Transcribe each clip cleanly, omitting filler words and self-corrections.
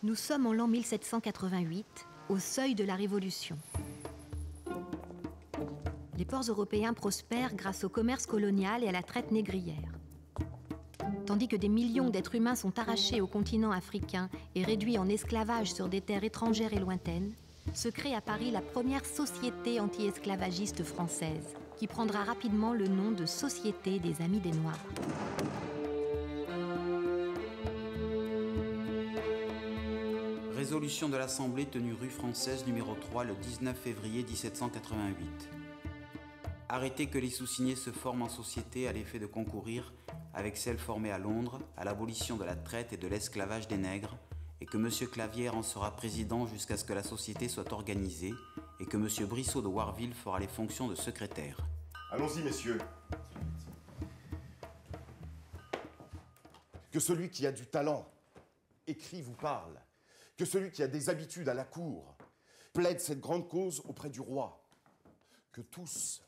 Nous sommes en l'an 1788, au seuil de la Révolution. Les ports européens prospèrent grâce au commerce colonial et à la traite négrière. Tandis que des millions d'êtres humains sont arrachés au continent africain et réduits en esclavage sur des terres étrangères et lointaines, se crée à Paris la première société anti-esclavagiste française, qui prendra rapidement le nom de Société des Amis des Noirs. Résolution de l'Assemblée tenue rue Française numéro 3 le 19 février 1788. Arrêter que les sous-signés se forment en société à l'effet de concourir, avec celles formées à Londres, à l'abolition de la traite et de l'esclavage des nègres, et que M. Clavière en sera président jusqu'à ce que la société soit organisée, et que M. Brissot de Warville fera les fonctions de secrétaire. Allons-y, messieurs. Que celui qui a du talent écrit vous parle. Que celui qui a des habitudes à la cour plaide cette grande cause auprès du roi. Que tous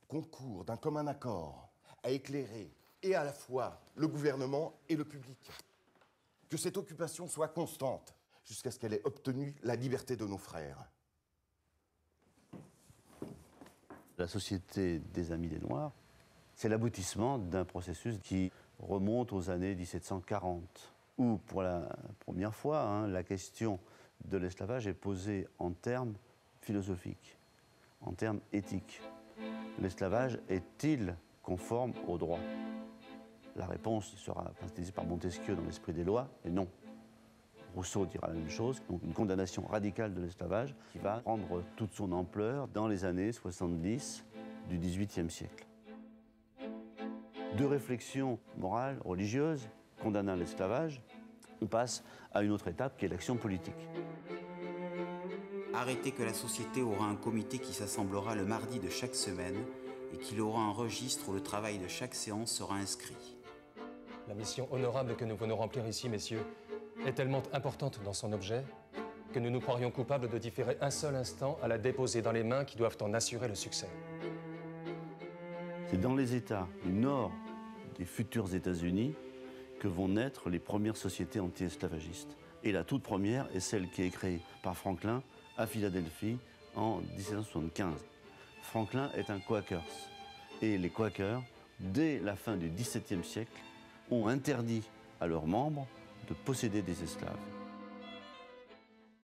concourent d'un commun accord à éclairer et à la fois le gouvernement et le public. Que cette occupation soit constante jusqu'à ce qu'elle ait obtenu la liberté de nos frères. La Société des Amis des Noirs, c'est l'aboutissement d'un processus qui remonte aux années 1740, où pour la première fois, la question de l'esclavage est posée en termes philosophiques, en termes éthiques. L'esclavage est-il conforme au droit? La réponse sera synthétisée par Montesquieu dans l'Esprit des lois, et non. Rousseau dira la même chose, donc une condamnation radicale de l'esclavage qui va prendre toute son ampleur dans les années 70 du XVIIIe siècle. De réflexion morale, religieuse, condamnant l'esclavage, on passe à une autre étape qui est l'action politique. Arrêter que la société aura un comité qui s'assemblera le mardi de chaque semaine et qu'il aura un registre où le travail de chaque séance sera inscrit. La mission honorable que nous venons remplir ici, messieurs, est tellement importante dans son objet que nous nous croirions coupables de différer un seul instant à la déposer dans les mains qui doivent en assurer le succès. C'est dans les États du nord des futurs États-Unis que vont naître les premières sociétés anti-esclavagistes. Et la toute première est celle qui est créée par Franklin à Philadelphie en 1775. Franklin est un Quakers. Et les Quakers, dès la fin du XVIIe siècle, ont interdit à leurs membres de posséder des esclaves.